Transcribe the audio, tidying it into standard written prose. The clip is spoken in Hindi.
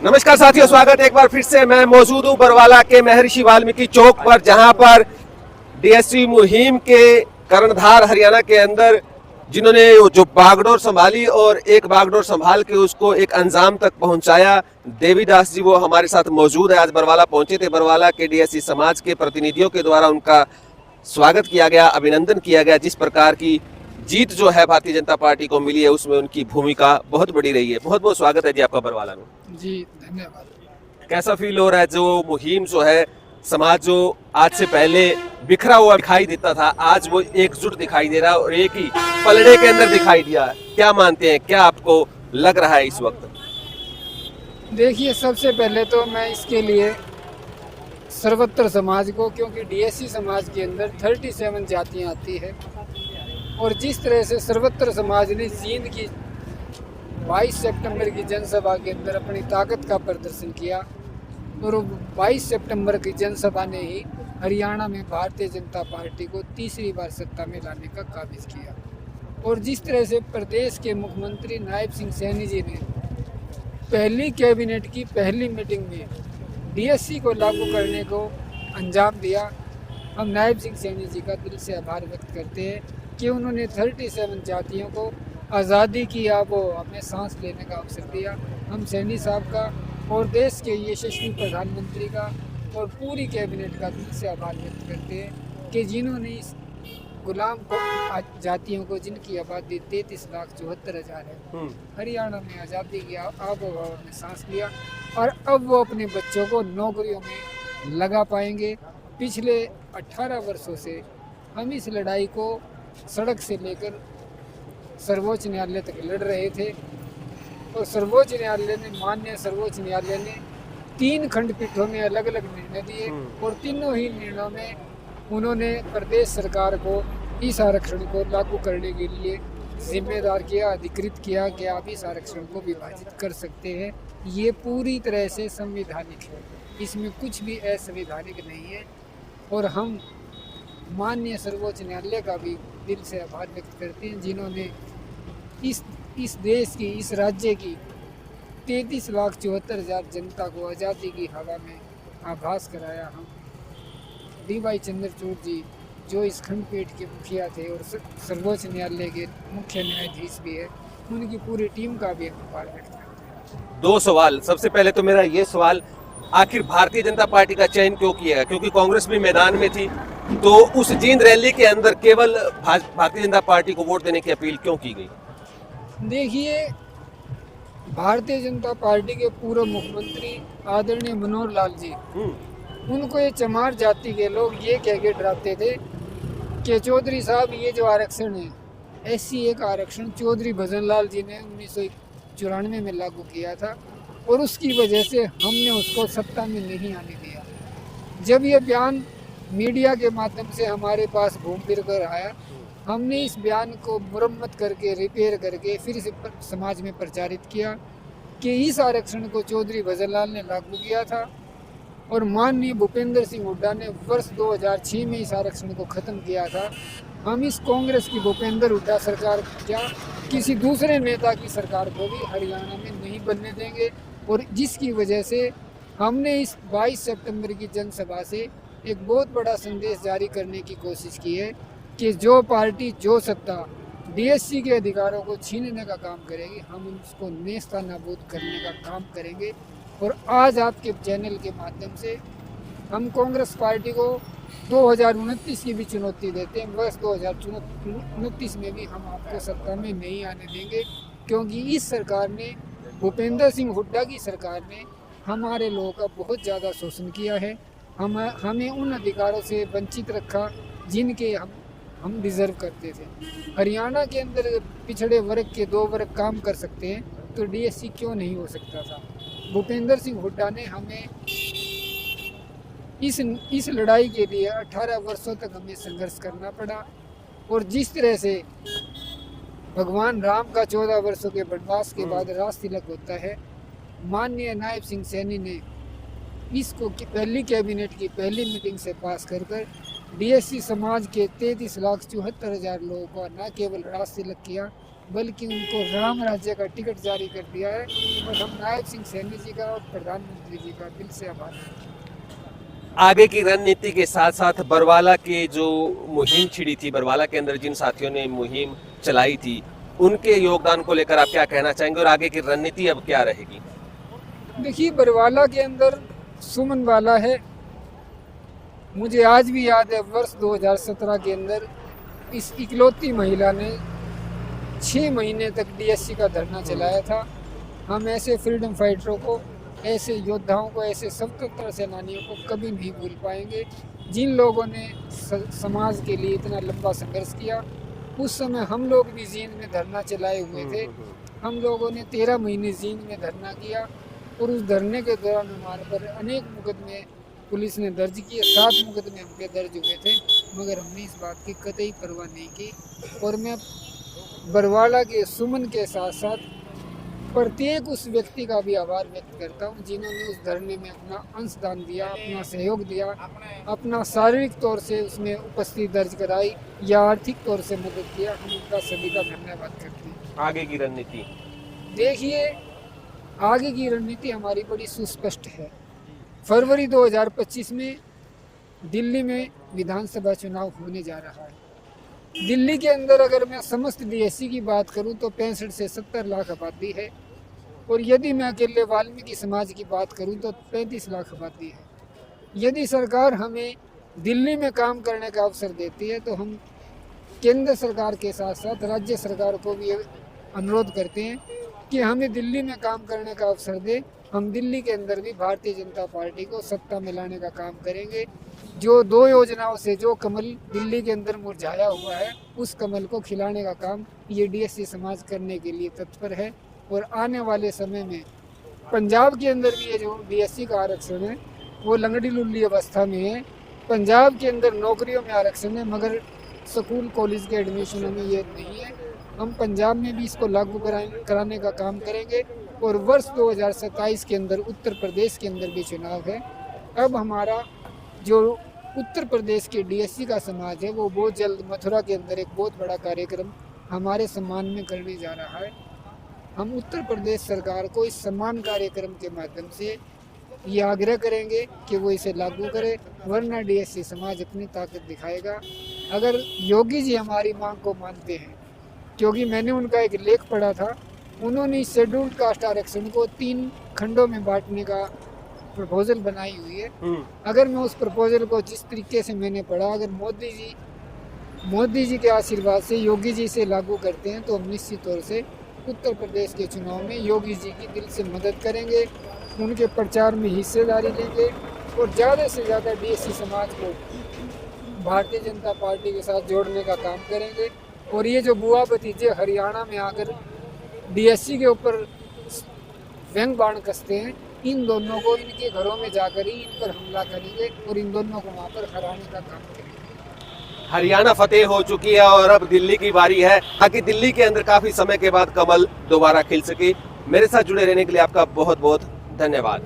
नमस्कार साथियों, स्वागत है एक बार फिर से। मैं मौजूद हूँ बरवाला के महर्षि वाल्मीकि चौक पर, जहां पर डीएससी मुहिम के कर्णधार हरियाणा के अंदर जिन्होंने जो बागडोर संभाली और एक बागडोर संभाल के उसको एक अंजाम तक पहुंचाया, देवीदास जी वो हमारे साथ मौजूद है। आज बरवाला पहुंचे थे। बरवाला के डीएससी समाज के प्रतिनिधियों के द्वारा उनका स्वागत किया गया, अभिनंदन किया गया। जिस प्रकार की जीत जो है भारतीय जनता पार्टी को मिली है, उसमें उनकी भूमिका बहुत बड़ी रही है। बहुत बहुत स्वागत है जी आपका बरवाला में। जी धन्यवाद। कैसा फील हो रहा है? जो मुहिम जो है, समाज जो आज से पहले बिखरा हुआ दिखाई देता था, आज वो एकजुट दिखाई दे रहा है और एक ही पलड़े के अंदर दिखाई दिया है। क्या मानते हैं, क्या आपको लग रहा है इस वक्त? देखिए, सबसे पहले तो मैं इसके लिए सर्वत्र समाज को, क्योंकि डीएससी समाज के अंदर 37 जातियाँ आती है और जिस तरह से सर्वत्र समाज ने जींद की 22 सितंबर की जनसभा के अंदर अपनी ताकत का प्रदर्शन किया और 22 सितंबर की जनसभा ने ही हरियाणा में भारतीय जनता पार्टी को तीसरी बार सत्ता में लाने का काबिज किया। और जिस तरह से प्रदेश के मुख्यमंत्री नायब सिंह सैनी जी ने पहली कैबिनेट की पहली मीटिंग में डीएससी को लागू करने को अंजाम दिया, हम नायब सिंह सैनी जी का दिल से आभार व्यक्त करते हैं कि उन्होंने 37 जातियों को आज़ादी की वो हमें सांस लेने का अवसर दिया। हम सैनी साहब का और देश के यशस्वी प्रधानमंत्री का और पूरी कैबिनेट का दिल से आभार व्यक्त करते हैं कि जिन्होंने इस गुलाम को जातियों को, जिनकी आबादी 33,74,000 है, हरियाणा में आज़ादी की आबोहवा में सांस लिया और अब वो अपने बच्चों को नौकरियों में लगा पाएंगे। पिछले 18 वर्षों से हम इस लड़ाई को सड़क से लेकर सर्वोच्च न्यायालय तक लड़ रहे थे और सर्वोच्च न्यायालय ने, माननीय सर्वोच्च न्यायालय ने 3 खंडपीठों में अलग अलग निर्णय दिए और तीनों ही निर्णयों में उन्होंने प्रदेश सरकार को इस आरक्षण को लागू करने के लिए जिम्मेदार किया, अधिकृत किया कि आप इस आरक्षण को विभाजित कर सकते हैं। ये पूरी तरह से संवैधानिक है, इसमें कुछ भी असंवैधानिक नहीं है। और हम माननीय सर्वोच्च न्यायालय का भी दिल से आभार व्यक्त करते हैं, जिन्होंने इस देश की, इस राज्य की 33,74,000 जनता को आज़ादी की हवा में आभास कराया। हम डी.वाई. चंद्रचूड़ जी, जो इस खंडपीठ के मुखिया थे और सर्वोच्च न्यायालय के मुख्य न्यायाधीश भी है, उनकी पूरी टीम का भी हम आभार व्यक्त करते हैं। 2 सवाल। सबसे पहले तो मेरा ये सवाल, आखिर भारतीय जनता पार्टी का चयन क्यों किया गया? क्योंकि कांग्रेस भी मैदान में थी, तो उस जींद रैली के अंदर केवल भारतीय जनता पार्टी को वोट देने की अपील क्यों की गई? देखिए, भारतीय जनता पार्टी के पूर्व मुख्यमंत्री आदरणीय मनोहर लाल जी, उनको ये चमार जाति के लोग ये कह के डराते थे कि चौधरी साहब, ये जो आरक्षण है, SC का आरक्षण चौधरी भजन लाल जी ने 1994 में लागू किया था और उसकी वजह से हमने उसको सत्ता में नहीं आने दिया। जब ये बयान मीडिया के माध्यम से हमारे पास घूम फिर कर आया, हमने इस बयान को मुरम्मत करके, रिपेयर करके फिर से समाज में प्रचारित किया कि इस आरक्षण को चौधरी भजनलाल ने लागू किया था और माननीय भूपेंद्र सिंह हुड्डा ने वर्ष 2006 में इस आरक्षण को ख़त्म किया था। हम इस कांग्रेस की भूपेंद्र हुड्डा सरकार, क्या किसी दूसरे नेता की सरकार को भी हरियाणा में नहीं बनने देंगे। और जिसकी वजह से हमने इस 22 सितंबर की जनसभा से एक बहुत बड़ा संदेश जारी करने की कोशिश की है कि जो पार्टी, जो सत्ता डीएससी के अधिकारों को छीनने का काम करेगी, हम उसको नेस्तनाबूद करने का काम करेंगे। और आज आपके चैनल के माध्यम से हम कांग्रेस पार्टी को 2029 की भी चुनौती देते हैं। वर्ष 2029 में भी हम आपको सत्ता में नहीं आने देंगे, क्योंकि इस सरकार ने, भूपेंद्र सिंह हुड्डा की सरकार ने हमारे लोगों का बहुत ज़्यादा शोषण किया है। हमें उन अधिकारों से वंचित रखा जिनके हम डिज़र्व करते थे। हरियाणा के अंदर पिछड़े वर्ग के 2 वर्ग काम कर सकते हैं, तो डीएससी क्यों नहीं हो सकता था? भूपेंद्र सिंह हुड्डा ने हमें इस लड़ाई के लिए 18 वर्षों तक हमें संघर्ष करना पड़ा। और जिस तरह से भगवान राम का 14 वर्षों के वनवास के बाद राज तिलक होता है, माननीय नायब सिंह सैनी ने इसको पहली कैबिनेट की पहली मीटिंग से पास कर डीएससी समाज के 33,74,000 लोगों को न केवल राज तिलक किया, बल्कि उनको राम राज्य का टिकट जारी कर दिया है। और हम नायब सिंह सैनी जी का और प्रधानमंत्री जी का दिल से आभार हैं। आगे की रणनीति के साथ साथ बरवाला के जो मुहिम छिड़ी थी, बरवाला के अंदर जिन साथियों ने मुहिम चलाई थी, उनके योगदान को लेकर आप क्या कहना चाहेंगे और आगे की रणनीति अब क्या रहेगी? देखिए, बरवाला के अंदर सुमन वाला है। मुझे आज भी याद है, वर्ष 2017 के अंदर इस इकलौती महिला ने 6 महीने तक डीएससी का धरना चलाया था। हम ऐसे फ्रीडम फाइटरों को, ऐसे योद्धाओं को, ऐसे स्वतंत्रता सेनानियों को कभी नहीं भूल पाएंगे, जिन लोगों ने समाज के लिए इतना लंबा संघर्ष किया। उस समय हम लोग भी जींद में धरना चलाए हुए थे। हम लोगों ने 13 महीने जींद में धरना किया और उस धरने के दौरान हमारे पर अनेक मुकदमे पुलिस ने दर्ज किए। 7 मुकदमे हम पे दर्ज हुए थे, मगर हमने इस बात की कतई परवाह नहीं की। और मैं बरवाला के सुमन के साथ साथ प्रत्येक उस व्यक्ति का भी आभार व्यक्त करता हूँ जिन्होंने उस धरने में अपना अंशदान दिया, अपना सहयोग दिया, अपना शारीरिक तौर से उसमें उपस्थिति दर्ज कराई या आर्थिक तौर से मदद किया। हम उनका सभी का धन्यवाद करते हैं। आगे की रणनीति देखिए, आगे की रणनीति हमारी बड़ी सुस्पष्ट है। फरवरी 2025 में दिल्ली में विधानसभा चुनाव होने जा रहा है। दिल्ली के अंदर अगर मैं समस्त डीएससी की बात करूं तो 65 से 70 लाख आबादी है, और यदि मैं अकेले वाल्मीकि समाज की बात करूं तो 35 लाख आबादी है। यदि सरकार हमें दिल्ली में काम करने का अवसर देती है तो हम केंद्र सरकार के साथ साथ राज्य सरकार को भी अनुरोध करते हैं कि हमें दिल्ली में काम करने का अवसर दे। हम दिल्ली के अंदर भी भारतीय जनता पार्टी को सत्ता में लाने का काम करेंगे। जो 2 योजनाओं से जो कमल दिल्ली के अंदर मुरझाया हुआ है, उस कमल को खिलाने का काम ये डीएससी समाज करने के लिए तत्पर है। और आने वाले समय में पंजाब के अंदर भी ये जो डीएससी का आरक्षण है वो लंगड़ी लुल्ली अवस्था में है। पंजाब के अंदर नौकरियों में आरक्षण है, मगर स्कूल कॉलेज के एडमिशनों में ये नहीं है। हम पंजाब में भी इसको लागू कराने का काम करेंगे। और वर्ष 2027 के अंदर उत्तर प्रदेश के अंदर भी चुनाव है। अब हमारा जो उत्तर प्रदेश के डीएससी का समाज है वो बहुत जल्द मथुरा के अंदर एक बहुत बड़ा कार्यक्रम हमारे सम्मान में करने जा रहा है। हम उत्तर प्रदेश सरकार को इस सम्मान कार्यक्रम के माध्यम से ये आग्रह करेंगे कि वो इसे लागू करे, वरना डीएससी समाज अपनी ताकत दिखाएगा। अगर योगी जी हमारी मांग को मानते हैं, क्योंकि मैंने उनका एक लेख पढ़ा था, उन्होंने शेड्यूल्ड कास्ट आरक्षण को 3 खंडों में बांटने का प्रपोजल बनाई हुई है। अगर मैं उस प्रपोजल को जिस तरीके से मैंने पढ़ा, अगर मोदी जी के आशीर्वाद से योगी जी से लागू करते हैं तो हम निश्चित तौर से उत्तर प्रदेश के चुनाव में योगी जी की दिल से मदद करेंगे, उनके प्रचार में हिस्सेदारी लेंगे और ज़्यादा से ज़्यादा डीएससी समाज को भारतीय जनता पार्टी के साथ जोड़ने का काम करेंगे। और ये जो बुआ भतीजे हरियाणा में आकर डीएससी के ऊपर व्यंग बाण कसते हैं, इन दोनों को इनके घरों में जाकर ही इन पर हमला करेंगे और इन दोनों को वहाँ पर हराने का काम करेंगे। हरियाणा फतेह हो चुकी है और अब दिल्ली की बारी है, ताकि दिल्ली के अंदर काफी समय के बाद कमल दोबारा खिल सके। मेरे साथ जुड़े रहने के लिए आपका बहुत बहुत धन्यवाद।